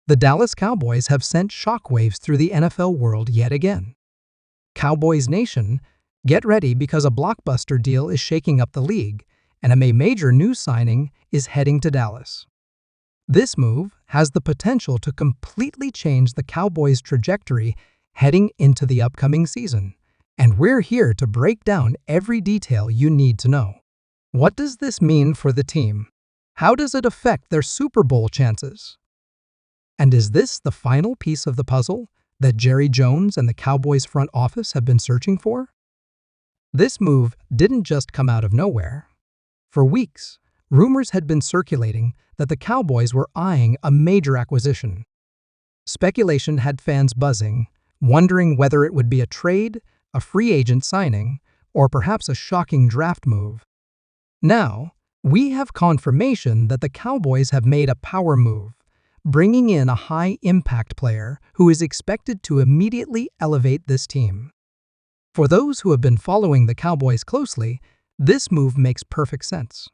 The Dallas Cowboys have sent shockwaves through the NFL world yet again. Cowboys Nation, get ready because a blockbuster deal is shaking up the league, and a major new signing is heading to Dallas. This move has the potential to completely change the Cowboys' trajectory heading into the upcoming season, and we're here to break down every detail you need to know. What does this mean for the team? How does it affect their Super Bowl chances? And is this the final piece of the puzzle that Jerry Jones and the Cowboys front office have been searching for? This move didn't just come out of nowhere. For weeks, rumors had been circulating that the Cowboys were eyeing a major acquisition. Speculation had fans buzzing, wondering whether it would be a trade, a free agent signing, or perhaps a shocking draft move. Now, we have confirmation that the Cowboys have made a power move, bringing in a high-impact player who is expected to immediately elevate this team. For those who have been following the Cowboys closely, this move makes perfect sense.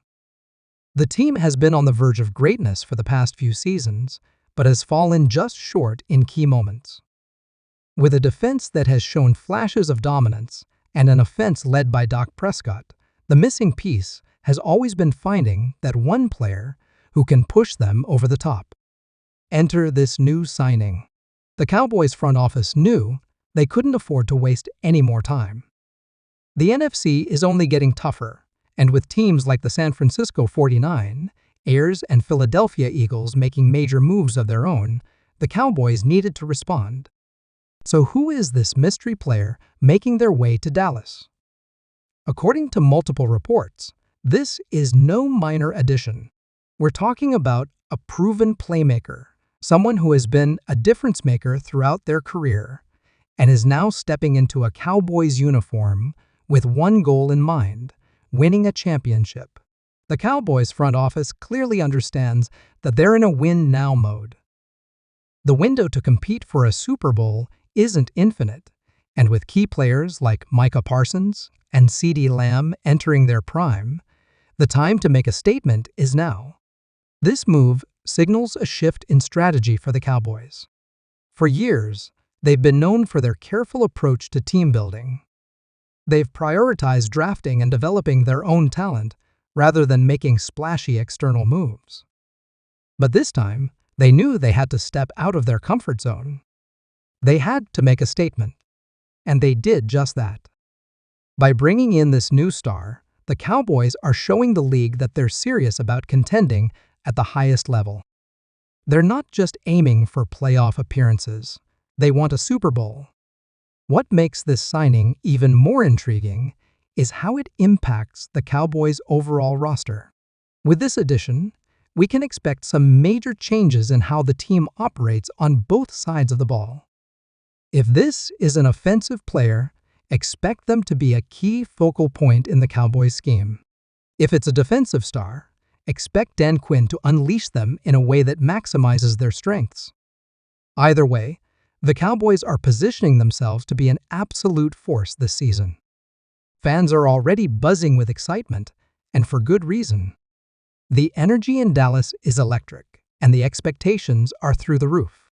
The team has been on the verge of greatness for the past few seasons, but has fallen just short in key moments. With a defense that has shown flashes of dominance and an offense led by Dak Prescott, the missing piece has always been finding that one player who can push them over the top. Enter this new signing. The Cowboys front office knew they couldn't afford to waste any more time. The NFC is only getting tougher, and with teams like the San Francisco 49ers and Philadelphia Eagles making major moves of their own, the Cowboys needed to respond. So who is this mystery player making their way to Dallas? According to multiple reports, this is no minor addition. We're talking about a proven playmaker, someone who has been a difference maker throughout their career and is now stepping into a Cowboys uniform with one goal in mind: winning a championship. The Cowboys front office clearly understands that they're in a win-now mode. The window to compete for a Super Bowl isn't infinite, and with key players like Micah Parsons and CeeDee Lamb entering their prime, the time to make a statement is now. This move signals a shift in strategy for the Cowboys. For years, they've been known for their careful approach to team building. They've prioritized drafting and developing their own talent rather than making splashy external moves. But this time, they knew they had to step out of their comfort zone. They had to make a statement, and they did just that. By bringing in this new star, the Cowboys are showing the league that they're serious about contending at the highest level. They're not just aiming for playoff appearances. They want a Super Bowl. What makes this signing even more intriguing is how it impacts the Cowboys' overall roster. With this addition, we can expect some major changes in how the team operates on both sides of the ball. If this is an offensive player, expect them to be a key focal point in the Cowboys' scheme. If it's a defensive star, expect Dan Quinn to unleash them in a way that maximizes their strengths. Either way, the Cowboys are positioning themselves to be an absolute force this season. Fans are already buzzing with excitement, and for good reason. The energy in Dallas is electric, and the expectations are through the roof.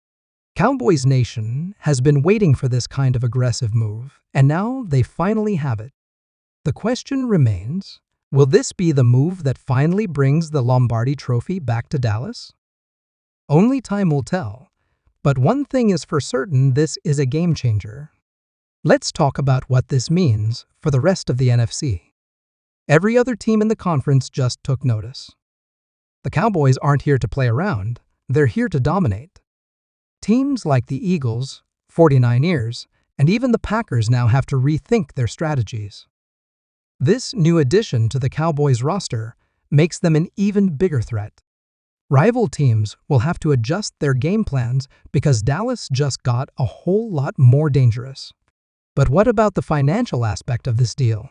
Cowboys Nation has been waiting for this kind of aggressive move, and now they finally have it. The question remains, will this be the move that finally brings the Lombardi Trophy back to Dallas? Only time will tell, but one thing is for certain: this is a game changer. Let's talk about what this means for the rest of the NFC. Every other team in the conference just took notice. The Cowboys aren't here to play around, they're here to dominate. Teams like the Eagles, 49ers, and even the Packers now have to rethink their strategies. This new addition to the Cowboys roster makes them an even bigger threat. Rival teams will have to adjust their game plans because Dallas just got a whole lot more dangerous. But what about the financial aspect of this deal?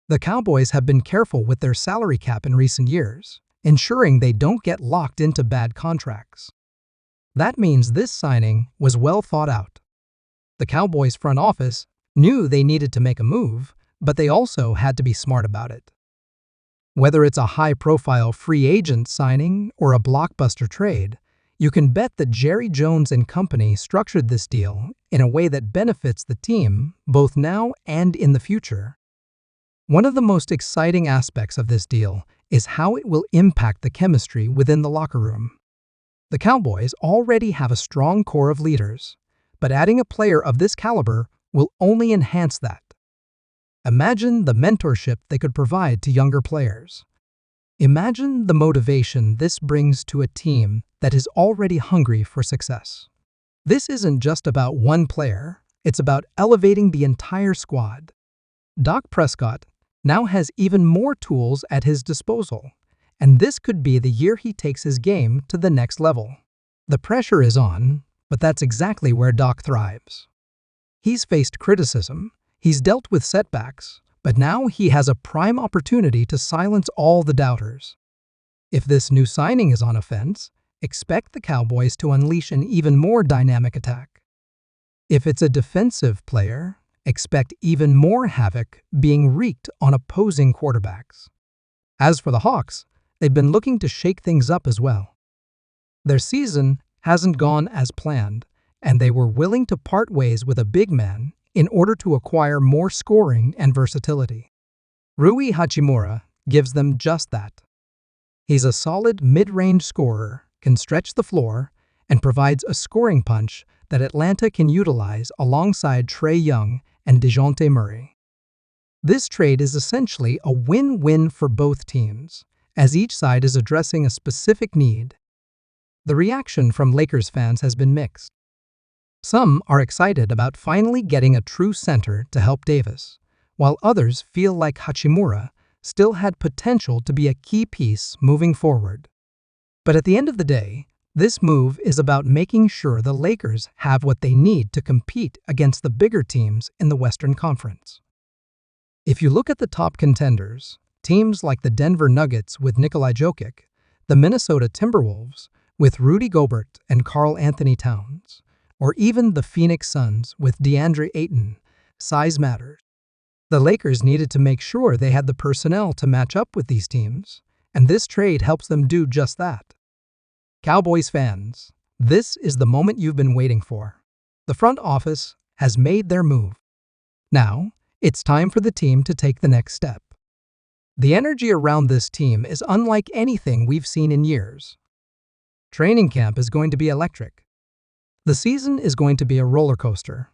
The Cowboys have been careful with their salary cap in recent years, ensuring they don't get locked into bad contracts. That means this signing was well thought out. The Cowboys front office knew they needed to make a move, but they also had to be smart about it. Whether it's a high-profile free agent signing or a blockbuster trade, You can bet that Jerry Jones and company structured this deal in a way that benefits the team both now and in the future. One of the most exciting aspects of this deal is how it will impact the chemistry within the locker room. The Cowboys already have a strong core of leaders, but adding a player of this caliber will only enhance that. Imagine the mentorship they could provide to younger players. Imagine the motivation this brings to a team that is already hungry for success. This isn't just about one player, it's about elevating the entire squad. Dak Prescott now has even more tools at his disposal, and this could be the year he takes his game to the next level. The pressure is on, but that's exactly where Dak thrives. He's faced criticism, he's dealt with setbacks, but now he has a prime opportunity to silence all the doubters. If this new signing is on offense, expect the Cowboys to unleash an even more dynamic attack. If it's a defensive player, expect even more havoc being wreaked on opposing quarterbacks. As for the Hawks, they've been looking to shake things up as well. Their season hasn't gone as planned, and they were willing to part ways with a big man in order to acquire more scoring and versatility. Rui Hachimura gives them just that. He's a solid mid-range scorer, can stretch the floor, and provides a scoring punch that Atlanta can utilize alongside Trae Young and DeJounte Murray. This trade is essentially a win-win for both teams, as each side is addressing a specific need. The reaction from Lakers fans has been mixed. Some are excited about finally getting a true center to help Davis, while others feel like Hachimura still had potential to be a key piece moving forward. But at the end of the day, this move is about making sure the Lakers have what they need to compete against the bigger teams in the Western Conference. If you look at the top contenders, teams like the Denver Nuggets with Nikola Jokic, the Minnesota Timberwolves with Rudy Gobert and Karl Anthony Towns, or even the Phoenix Suns with DeAndre Ayton, size matters. The Lakers needed to make sure they had the personnel to match up with these teams, and this trade helps them do just that. Cowboys fans, this is the moment you've been waiting for. The front office has made their move. Now, it's time for the team to take the next step. The energy around this team is unlike anything we've seen in years. Training camp is going to be electric. The season is going to be a roller coaster.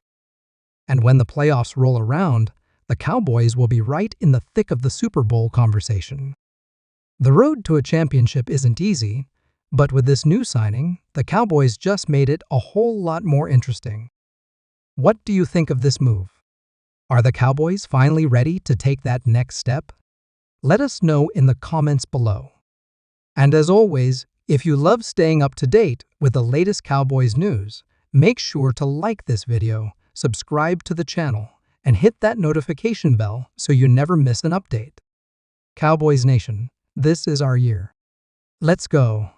And when the playoffs roll around, the Cowboys will be right in the thick of the Super Bowl conversation. The road to a championship isn't easy, but with this new signing, the Cowboys just made it a whole lot more interesting. What do you think of this move? Are the Cowboys finally ready to take that next step? Let us know in the comments below. And as always, if you love staying up to date with the latest Cowboys news, make sure to like this video, subscribe to the channel, and hit that notification bell so you never miss an update. Cowboys Nation, this is our year. Let's go.